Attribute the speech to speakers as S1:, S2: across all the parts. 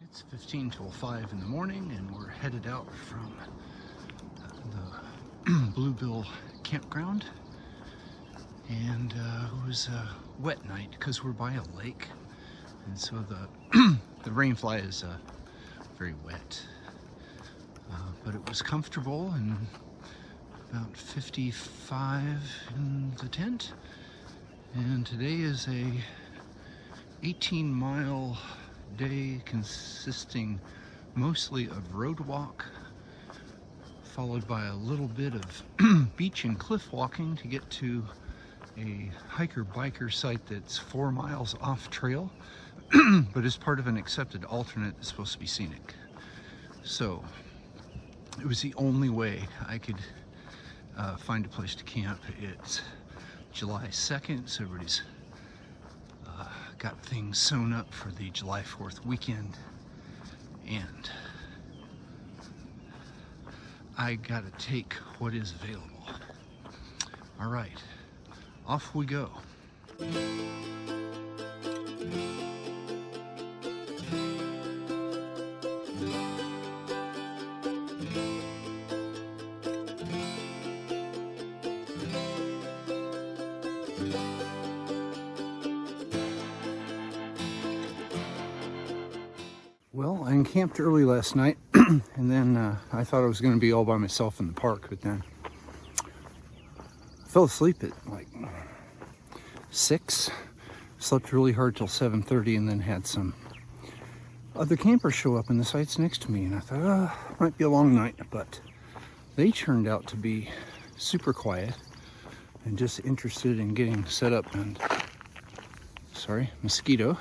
S1: It's 15 till 5 in the morning, and we're headed out from the Bluebill campground. And it was a wet night because we're by a lake, and so the rainfly is very wet. But it was comfortable and about 55 in the tent. And today is a 18-mile day consisting mostly of road walk, followed by a little bit of beach and cliff walking to get to a hiker-biker site that's 4 miles off trail, but is part of an accepted alternate that's supposed to be scenic. So it was the only way I could find a place to camp. It's July 2nd, so everybody's got things sewn up for the July 4th weekend, and I gotta take what is available. All right, off we go. Well, I encamped early last night, and then I thought I was going to be all by myself in the park, but then I fell asleep at like 6, slept really hard till 7:30, and then had some other campers show up in the sites next to me, and I thought, oh, might be a long night, but they turned out to be super quiet and just interested in getting set up and, sorry, mosquito,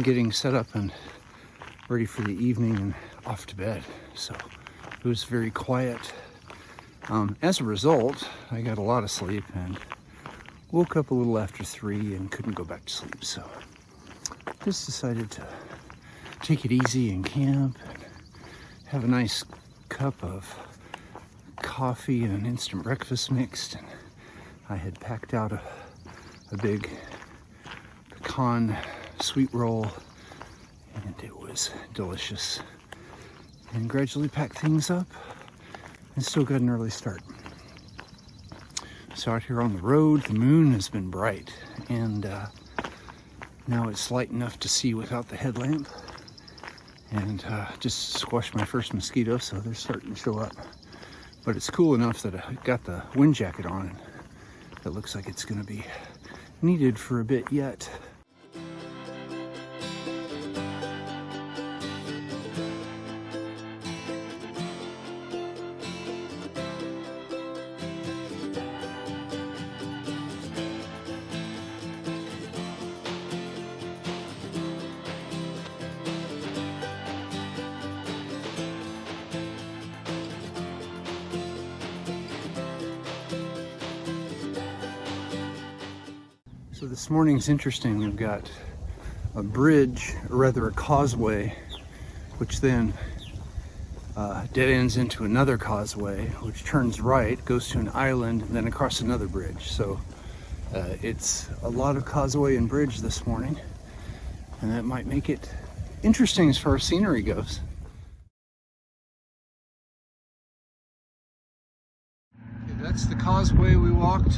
S1: getting set up and ready for the evening and off to bed. So it was very quiet. As a result, I got a lot of sleep and woke up a little after 3 and couldn't go back to sleep. So just decided to take it easy in camp and have a nice cup of coffee and an instant breakfast mixed. And I had packed out a big pecan sweet roll, and it was delicious, and gradually packed things up and still got an early start. So out here on the road, the moon has been bright, and now it's light enough to see without the headlamp, and just squashed my first mosquito, so they're starting to show up. But it's cool enough that I got the wind jacket on, and it looks like it's going to be needed for a bit yet. So this morning's interesting. We've got a bridge, or rather a causeway, which then dead ends into another causeway, which turns right, goes to an island, and then across another bridge. So it's a lot of causeway and bridge this morning, and that might make it interesting as far as scenery goes. Okay, that's the causeway we walked.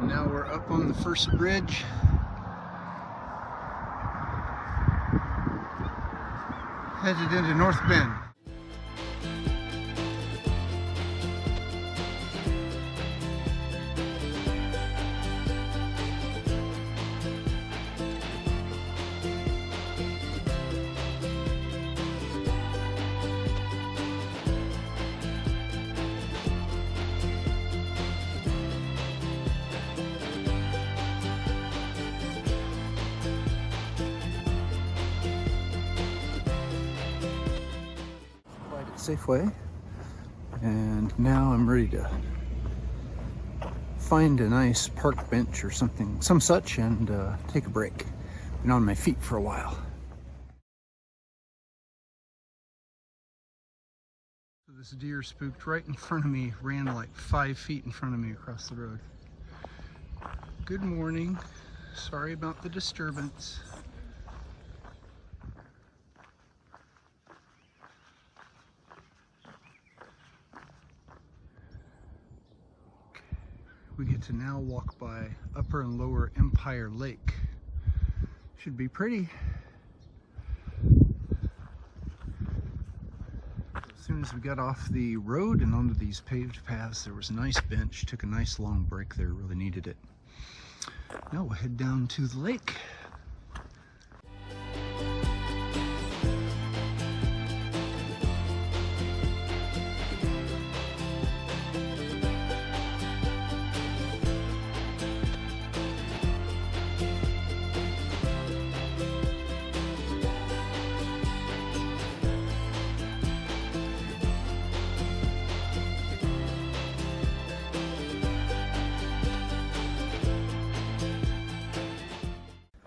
S1: Now we're up on the first bridge. Headed into North Bend. Safeway, and now I'm ready to find a nice park bench or something, some such, and take a break. Been on my feet for a while. So this deer spooked right in front of me, ran like 5 feet in front of me across the road. Good morning. Sorry about the disturbance. to now walk by Upper and Lower Empire Lake. Should be pretty. As soon as we got off the road and onto these paved paths, there was a nice bench. Took a nice long break there, really needed it. Now we'll head down to the lake.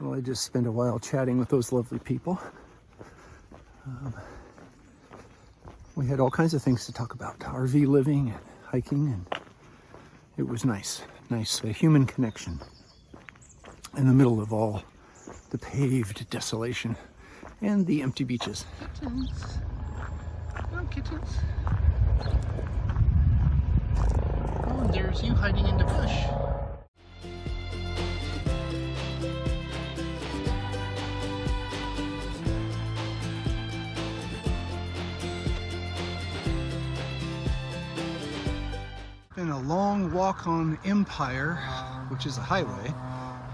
S1: I just spent a while chatting with those lovely people. We had all kinds of things to talk about, RV living and hiking, and it was nice, a human connection in the middle of all the paved desolation and the empty beaches. Kittens. Oh, kittens. Oh, and there's you hiding in the bush. Been a long walk on Empire, which is a highway,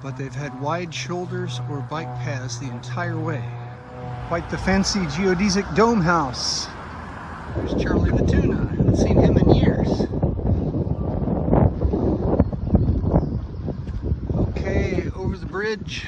S1: but they've had wide shoulders or bike paths the entire way. Quite the fancy geodesic dome house. There's Charlie the Tuna. I haven't seen him in years. Okay, over the bridge.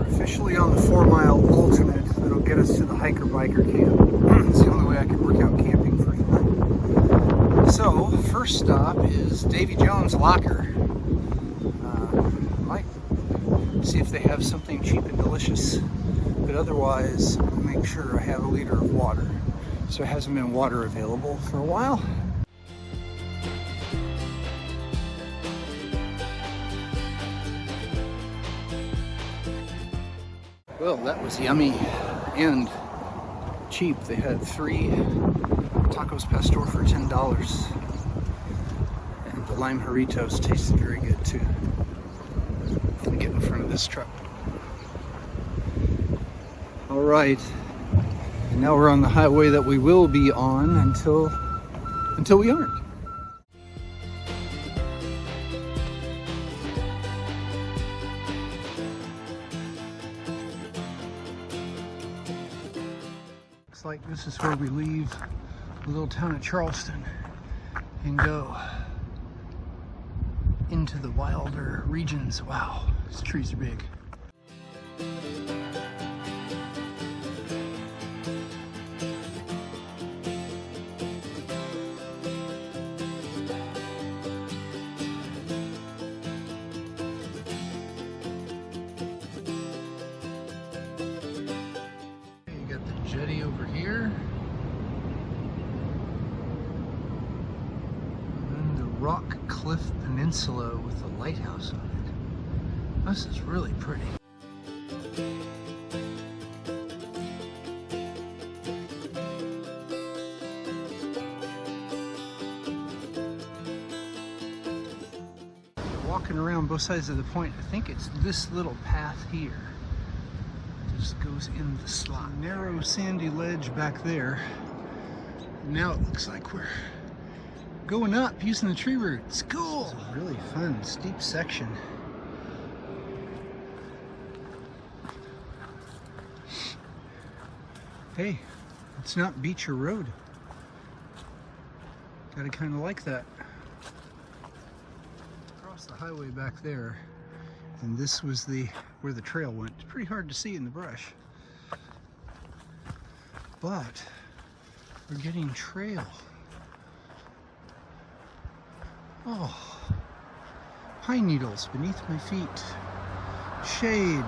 S1: Officially on the 4-mile alternate that'll get us to the hiker-biker camp. It's the only way I could work out camping for fun. So, first stop is Davy Jones' Locker. Might see if they have something cheap and delicious, but otherwise I'll make sure I have a liter of water. So there hasn't been water available for a while. Well, that was yummy and cheap. They had 3 tacos pastor for $10. And the lime Jarritos tasted very good too. Let me get in front of this truck. All right, and now we're on the highway that we will be on until we aren't. Like this is where we leave the little town of Charleston and go into the wilder regions. Wow, these trees are big. Jetty over here, and the Rock Cliff Peninsula with the lighthouse on it. This is really pretty. Walking around both sides of the point, I think it's this little path here. Just goes in the slot. Narrow sandy ledge back there. Now it looks like we're going up using the tree roots. Cool. It's a really fun, steep section. Hey, it's not beach or road. Gotta kind of like that. Across the highway back there. And this was where the trail went. It's pretty hard to see in the brush. But we're getting trail. Oh, pine needles beneath my feet. Shade.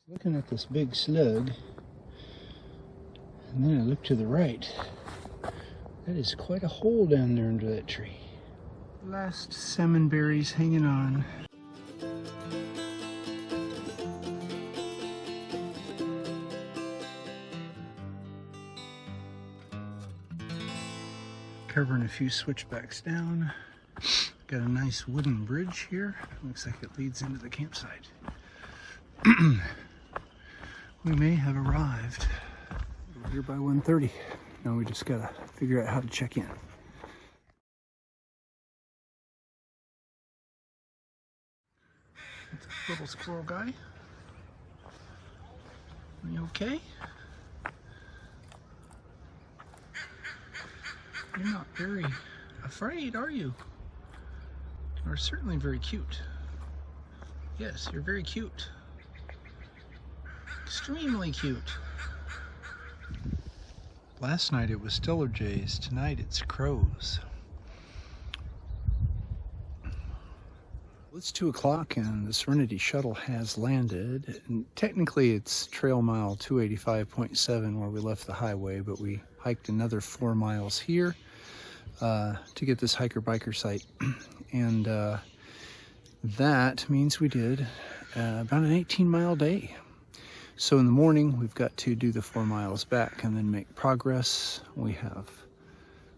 S1: Looking at this big slug, and then I look to the right. That is quite a hole down there under that tree. Last salmon berries hanging on. Covering a few switchbacks down. Got a nice wooden bridge here. Looks like it leads into the campsite. We may have arrived. We're here by 1:30. Now we just gotta figure out how to check in. It's a little squirrel guy. Are you okay? You're not very afraid, are you? You're certainly very cute. Yes, you're very cute. Extremely cute. Last night it was stiller jays. Tonight it's crows. It's 2 o'clock and the Serenity shuttle has landed. And technically it's trail mile 285.7 where we left the highway, but we hiked another 4 miles here to get this hiker-biker site. And that means we did about an 18-mile day. So in the morning, we've got to do the 4 miles back and then make progress. We have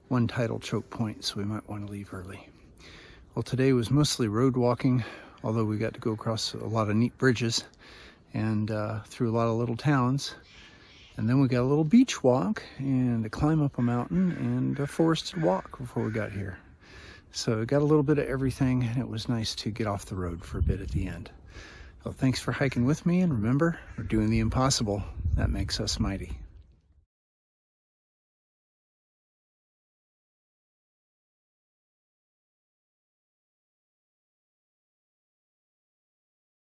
S1: 1 tidal choke point, so we might want to leave early. Well, today was mostly road walking, although we got to go across a lot of neat bridges and through a lot of little towns. And then we got a little beach walk and a climb up a mountain and a forested walk before we got here. So we got a little bit of everything, and it was nice to get off the road for a bit at the end. So thanks for hiking with me, and remember, we're doing the impossible. That makes us mighty.